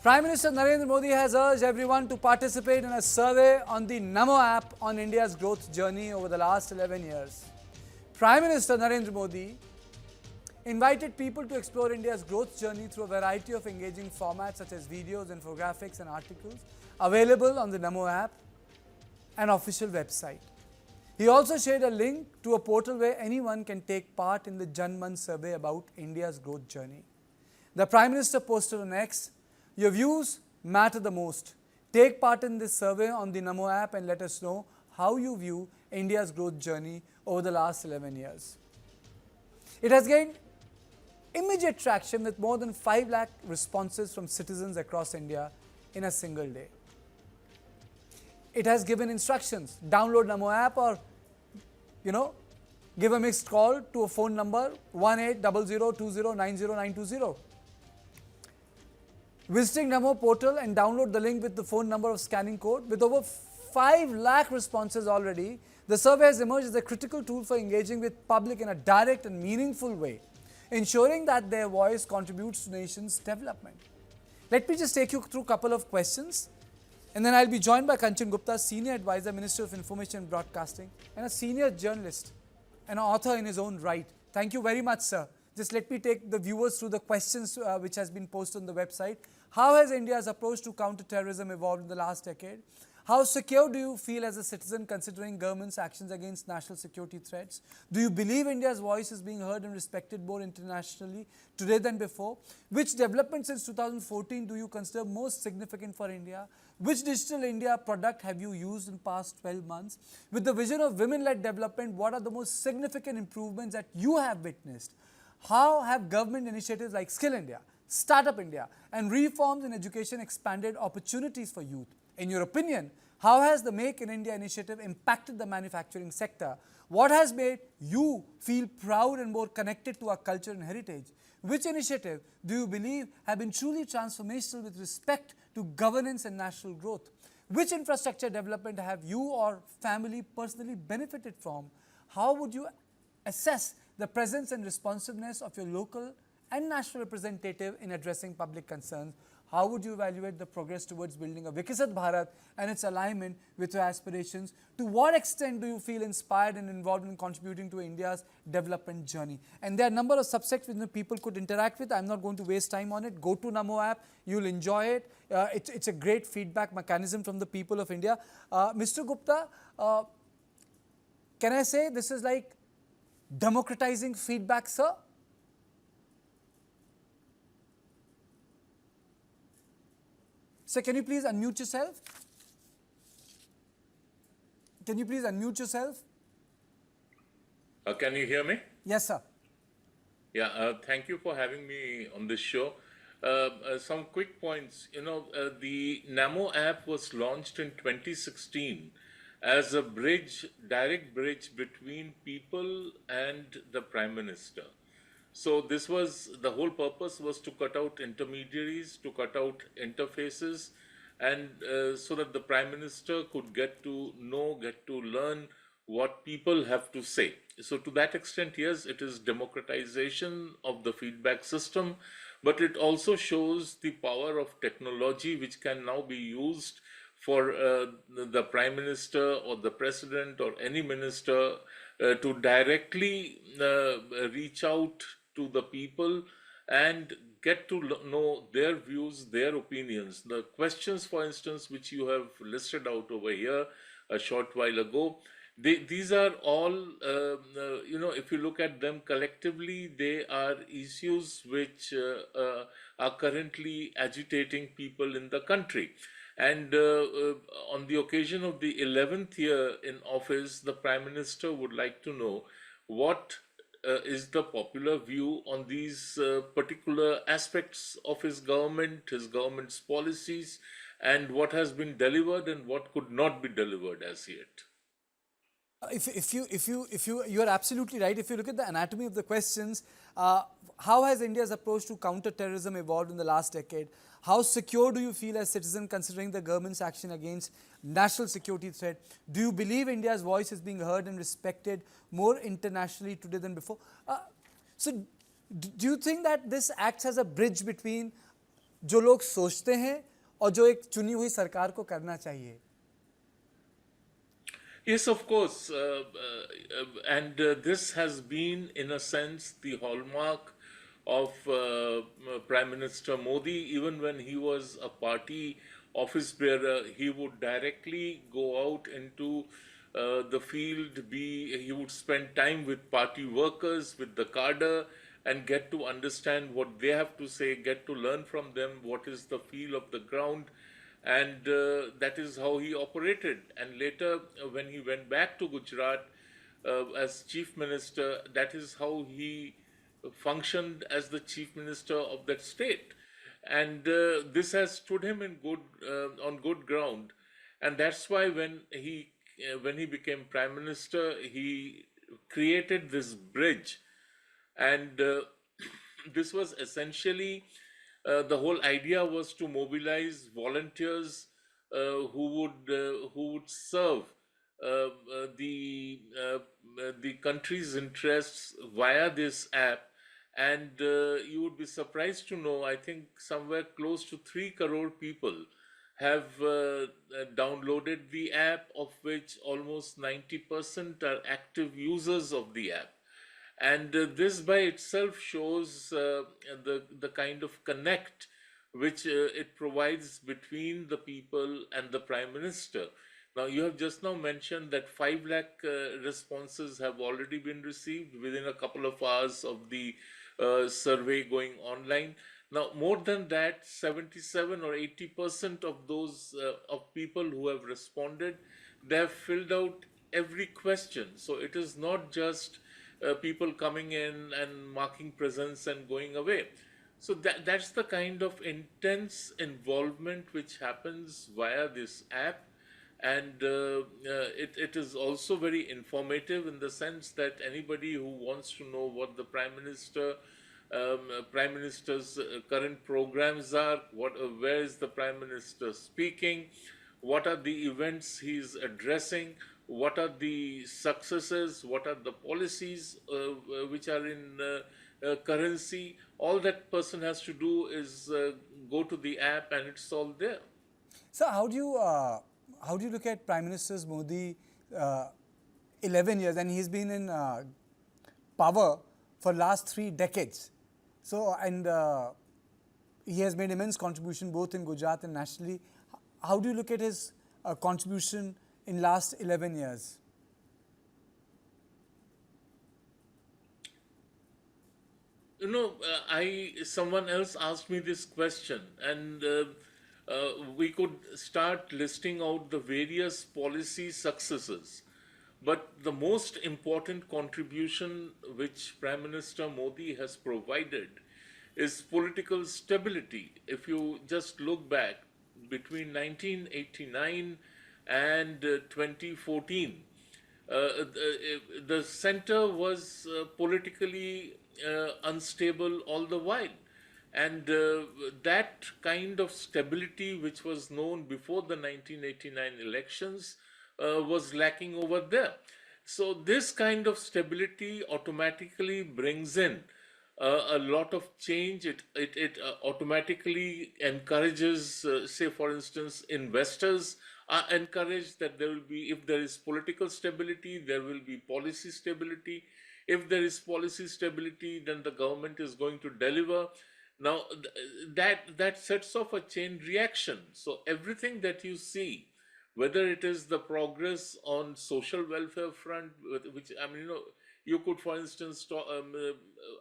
Prime Minister Narendra Modi has urged everyone to participate in a survey on the NaMo app on India's growth journey over the last 11 years. Prime Minister Narendra Modi invited people to explore India's growth journey through a variety of engaging formats such as videos, infographics and articles available on the NaMo app and official website. He also shared a link to a portal where anyone can take part in the Jan-Man survey about India's growth journey. The Prime Minister posted on X, "Your views matter the most. Take part in this survey on the NaMo app and let us know how you view India's growth journey over the last 11 years. It has gained immediate traction with more than 5 lakh responses from citizens across India in a single day. It has given instructions, download NaMo app or, give a missed call to a phone number 180020900920. Visiting NaMo portal and download the link with the phone number of scanning code. With over 5 lakh responses already, the survey has emerged as a critical tool for engaging with public in a direct and meaningful way, ensuring that their voice contributes to nation's development." Let me just take you through a couple of questions, and then I'll be joined by Kanchan Gupta, Senior Advisor, Minister of Information and Broadcasting, and a senior journalist, an author in his own right. Thank you very much, sir. Just let me take the viewers through the questions which has been posted on the website. How has India's approach to counter-terrorism evolved in the last decade? How secure do you feel as a citizen considering government's actions against national security threats? Do you believe India's voice is being heard and respected more internationally today than before? Which development since 2014 do you consider most significant for India? Which Digital India product have you used in past 12 months? With the vision of women-led development, what are the most significant improvements that you have witnessed? How have government initiatives like Skill India, Startup India and reforms in education expanded opportunities for youth? In your opinion, how has the Make in India initiative impacted the manufacturing sector? What has made you feel proud and more connected to our culture and heritage? Which initiative do you believe have been truly transformational with respect to governance and national growth? Which infrastructure development have you or family personally benefited from? How would you assess the presence and responsiveness of your local and national representative in addressing public concerns? How would you evaluate the progress towards building a Viksit Bharat and its alignment with your aspirations? To what extent do you feel inspired and involved in contributing to India's development journey? And there are a number of subsects which people could interact with. I'm not going to waste time on it. Go to NaMo app. You'll enjoy it. It's a great feedback mechanism from the people of India. Mr. Gupta, can I say this is like democratizing feedback, sir? Sir, can you please unmute yourself? Can you please unmute yourself? Can you hear me? Yes, sir. Yeah, thank you for having me on this show. Some quick points. The NaMo app was launched in 2016 as a direct bridge between people and the Prime Minister. So the whole purpose was to cut out intermediaries, to cut out interfaces, and so that the Prime Minister could get to learn what people have to say. So to that extent, yes, it is democratization of the feedback system, but it also shows the power of technology which can now be used for the Prime Minister or the President or any minister to directly reach out to the people and get to know their views, their opinions. The questions, for instance, which you have listed out over here a short while ago, these are all, if you look at them collectively, they are issues which are currently agitating people in the country. And on the occasion of the 11th year in office, the Prime Minister would like to know what is the popular view on these particular aspects of his government's policies, and what has been delivered and what could not be delivered as yet. You are absolutely right. If you look at the anatomy of the questions, how has India's approach to counter-terrorism evolved in the last decade? How secure do you feel as citizen considering the government's action against national security threat? Do you believe India's voice is being heard and respected more internationally today than before? So do you think that this acts as a bridge between जो लोग सोचते हैं और जो एक चुनी हुई सरकार को करना चाहिए? Yes, of course. And this has been, in a sense, the hallmark of Prime Minister Modi. Even when he was a party office bearer, he would directly go out into the field, he would spend time with party workers, with the cadre, and get to understand what they have to say, get to learn from them what is the feel of the ground, and that is how he operated. And later, when he went back to Gujarat as chief minister, that is how he functioned as the chief minister of that state. And this has stood him in good on good ground, and that's why when he became prime minister, he created this bridge. And this was essentially, the whole idea was to mobilize volunteers who would serve the country's interests via this app. And you would be surprised to know, I think somewhere close to 3 crore people have downloaded the app, of which almost 90% are active users of the app. And this by itself shows the kind of connect which it provides between the people and the prime minister. Now, you have just now mentioned that 5 lakh responses have already been received within a couple of hours of the survey going online. Now, more than that, 77 or 80% of those of people who have responded, they have filled out every question. So it is not just people coming in and marking presence and going away. So that's the kind of intense involvement which happens via this app. And it is also very informative in the sense that anybody who wants to know what the prime minister's current programs are, where is the prime minister speaking, what are the events he's addressing, what are the successes, what are the policies which are in currency. All that person has to do is go to the app, and it's all there. So how do you look at Prime Minister Modi, uh, 11 years, and he's been in power for last 3 decades. So and he has made immense contribution both in Gujarat and nationally. How do you look at his contribution in last 11 years? Someone else asked me this question, and we could start listing out the various policy successes. But the most important contribution which Prime Minister Modi has provided is political stability. If you just look back between 1989 and 2014, the center was politically unstable all the while. And that kind of stability, which was known before the 1989 elections, was lacking over there. So, this kind of stability automatically brings in a lot of change. It automatically encourages, say, for instance, investors are encouraged that there will be, if there is political stability, there will be policy stability. If there is policy stability, then the government is going to deliver. Now, that sets off a chain reaction. So everything that you see, whether it is the progress on social welfare front, which I mean, you could, for instance,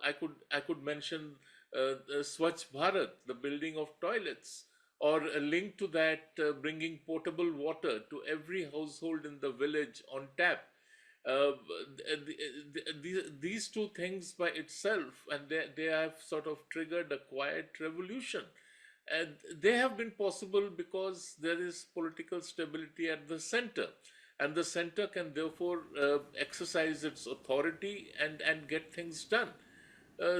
I could mention Swachh Bharat, the building of toilets, or a link to that, bringing potable water to every household in the village on tap. These two things by itself, and they have sort of triggered a quiet revolution. And they have been possible because there is political stability at the center, and the center can therefore exercise its authority and get things done.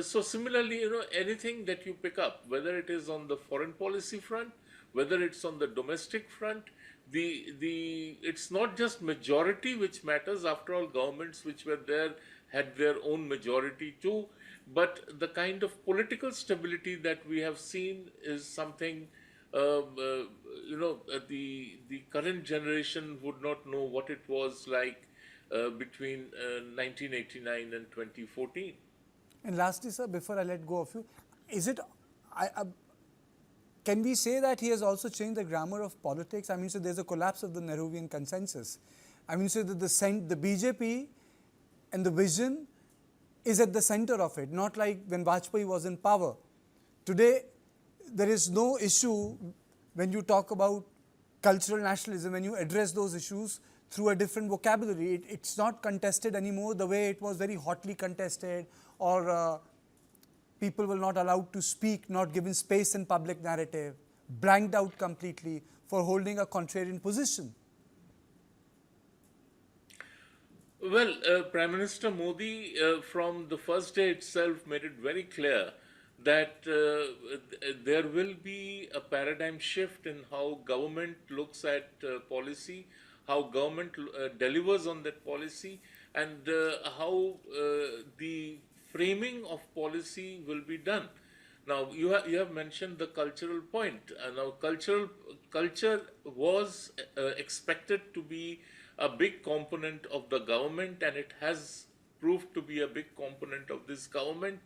So similarly, anything that you pick up, whether it is on the foreign policy front, whether it's on the domestic front, the it's not just majority which matters. After all, governments which were there had their own majority too. but the kind of political stability that we have seen is something, the current generation would not know what it was like between 1989 and 2014. And lastly, sir, before I let go of you, is it, I, I, can we say that he has also changed the grammar of politics? I mean, so there's a collapse of the Nehruvian consensus. I mean, so that the BJP and the vision is at the center of it, not like when Vajpayee was in power. Today, there is no issue when you talk about cultural nationalism, when you address those issues through a different vocabulary. It's not contested anymore the way it was very hotly contested, or people were not allowed to speak, not given space in public narrative, blanked out completely for holding a contrarian position. Well, Prime Minister Modi, from the first day itself, made it very clear that there will be a paradigm shift in how government looks at policy, how government delivers on that policy, and how the framing of policy will be done. Now, you have mentioned the cultural point. Now, culture was expected to be a big component of the government, and it has proved to be a big component of this government.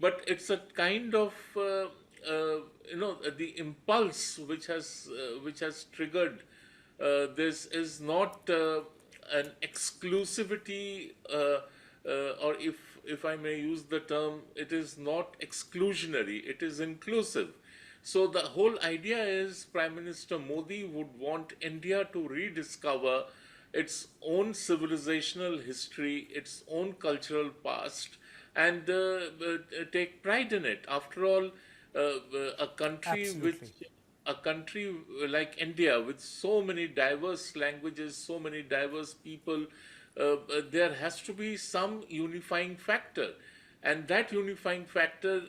But it's a kind of the impulse which has triggered this is not an exclusivity, or if I may use the term, it is not exclusionary, it is inclusive. So the whole idea is Prime Minister Modi would want India to rediscover its own civilizational history, its own cultural past, and take pride in it. After all, a country Absolutely. a country like India, with so many diverse languages, so many diverse people, there has to be some unifying factor. And that unifying factor,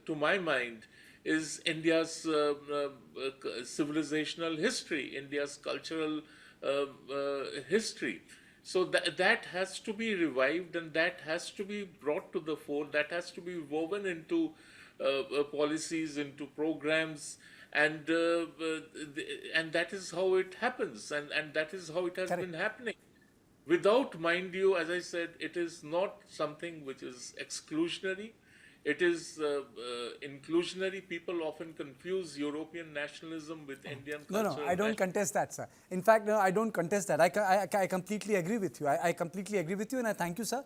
to my mind, is India's civilizational history, India's cultural history. So that has to be revived, and that has to be brought to the fore, that has to be woven into policies, into programs, and that is how it happens, and that is how it has Correct. been happening. Without, mind you, as I said, it is not something which is exclusionary. It is inclusionary. People often confuse European nationalism with Indian No, no, cultural I don't contest that, sir. In fact, no, I don't contest that. I completely agree with you. I completely agree with you, and I thank you, sir.